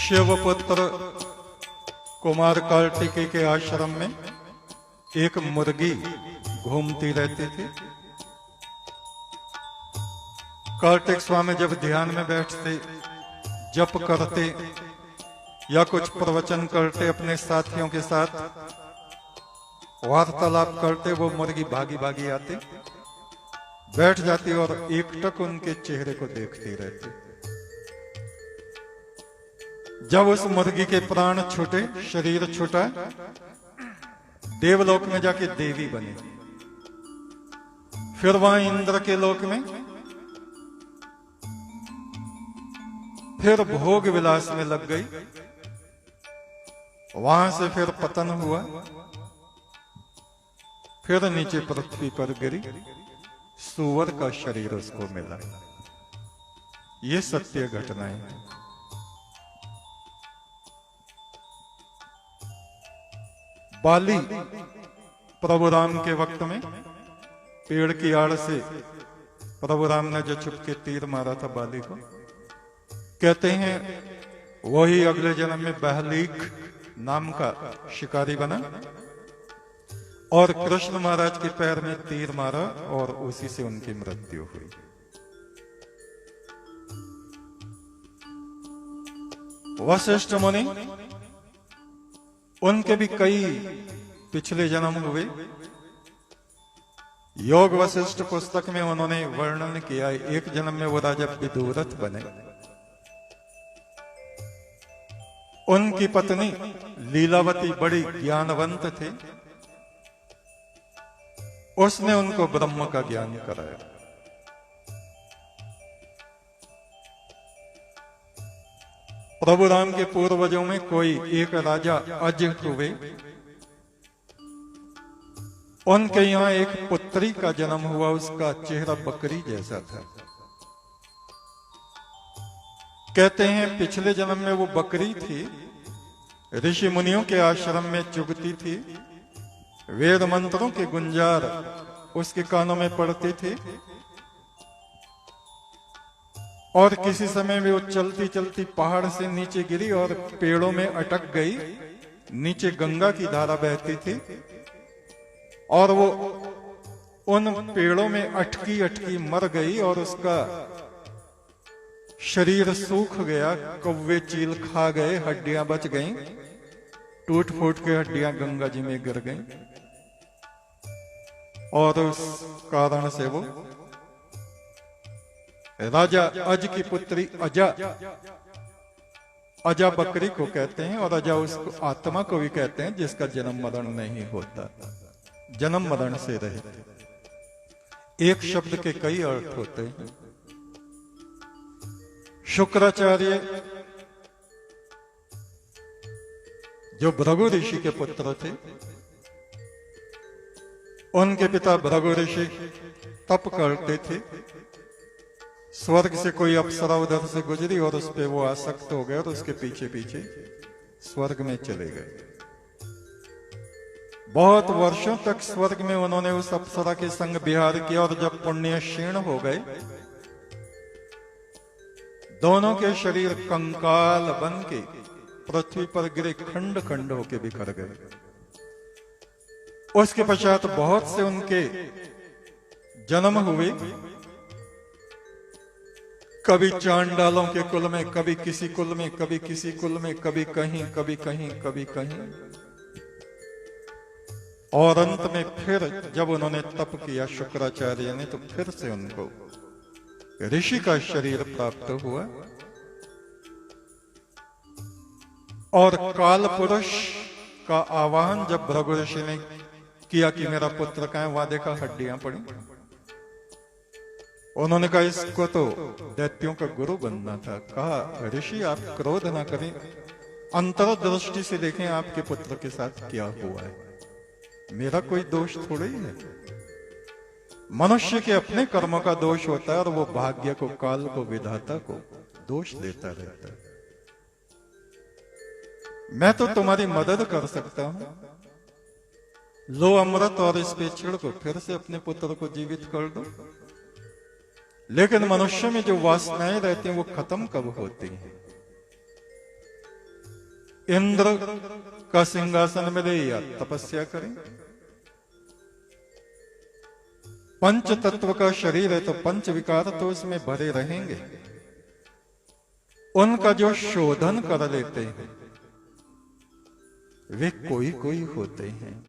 शिवपुत्र कुमार कार्तिकेय के आश्रम में एक मुर्गी घूमती रहती थी। कार्तिक स्वामी जब ध्यान में बैठते, जप करते या कुछ प्रवचन करते, अपने साथियों के साथ वार्तालाप करते, वो मुर्गी भागी भागी आती, बैठ जाती और एकटक उनके चेहरे को देखती रहती। जब उस मुर्गी के प्राण छूटे, शरीर छूटा, देवलोक में जाके देवी बनी। फिर वहां इंद्र के लोक में, फिर भोग विलास में लग गई। वहां से फिर पतन हुआ, फिर नीचे पृथ्वी पर गिरी, सूअर का शरीर उसको मिला। ये सत्य घटनाएं हैं। बाली प्रभु राम के वक्त में पेड़ की आड़ से प्रभु राम ने जो छुप के तीर मारा था बाली को, कहते हैं वही अगले जन्म में बहलीक नाम का शिकारी बना और कृष्ण महाराज के पैर में तीर मारा और उसी से उनकी मृत्यु हुई। वशिष्ठ मुनि, उनके भी कई पिछले जन्म हुए। योग वशिष्ठ पुस्तक में उन्होंने वर्णन किया, एक जन्म में वो राजा विदुरथ बने। उनकी पत्नी लीलावती बड़ी ज्ञानवंत थे, उसने उनको ब्रह्म का ज्ञान कराया। प्रभु राम के पूर्वजों में कोई एक राजा अज हुए, उनके यहां एक पुत्री का जन्म हुआ, उसका चेहरा बकरी जैसा था। कहते हैं पिछले जन्म में वो बकरी थी, ऋषि मुनियों के आश्रम में चुगती थी, वेद मंत्रों के गुंजार उसके कानों में पड़ती थी और किसी समय में वो चलती चलती पहाड़ से नीचे गिरी और पेड़ों में अटक गई। नीचे गंगा की धारा बहती थी और वो उन पेड़ों में अटकी अटकी मर गई और उसका शरीर सूख गया, कौवे चील खा गए, हड्डियां बच गईं, टूट फूट के हड्डियां गंगा जी में गिर गईं और उस कारण से वो राजा अज की पुत्री अजा बकरी को कहते हैं और अजा उसको आत्मा को भी कहते हैं जिसका जन्म मरण नहीं होता, जन्म मरण से रहित। एक शब्द के कई अर्थ होते हैं। शुक्राचार्य जो भृगु ऋषि के पुत्र थे, उनके पिता भृगु ऋषि तप करते थे। स्वर्ग से कोई अप्सरा उधर से गुजरी और उस पे वो आसक्त हो गए और उसके पीछे पीछे स्वर्ग में चले गए। बहुत वर्षों तक स्वर्ग में उन्होंने उस अप्सरा के संग विहार किया और जब पुण्य क्षीण हो गए, दोनों के शरीर कंकाल बन के पृथ्वी पर गिरे, खंड खंड होके बिखर गए। उसके पश्चात बहुत से उनके जन्म हुए, कभी चांडालों के कुल में, कभी किसी कुल में, कभी किसी कुल में, कभी कहीं, कभी कहीं, कभी कहीं, और अंत में फिर जब उन्होंने तप किया शुक्राचार्य ने, तो फिर से उनको ऋषि का शरीर प्राप्त हुआ और काल पुरुष का आवाहन जब भृगु ऋषि ने किया कि मेरा पुत्र कहाँ है, वहां देखा हड्डियां पड़ी। उन्होंने कहा इसको तो दैत्यों का गुरु बनना था। कहा ऋषि आप क्रोध ना करें, अंतर्दृष्टि से देखें आपके पुत्र के साथ क्या हुआ है, मेरा कोई दोष थोड़ा ही है। मनुष्य के अपने कर्मों का दोष होता है और वो भाग्य को, काल को, विधाता को दोष देता रहता है। मैं तो तुम्हारी मदद कर सकता हूं, लो अमृत और इस पेछड़ को फिर से अपने पुत्र को जीवित कर दो। लेकिन मनुष्य में जो वासनाएं रहती हैं वो खत्म कब होती हैं? इंद्र का सिंहासन मिले या तपस्या करें। पंच तत्व का शरीर है तो पंच विकार तो उसमें भरे रहेंगे। उनका जो शोधन कर लेते हैं वे कोई कोई होते हैं।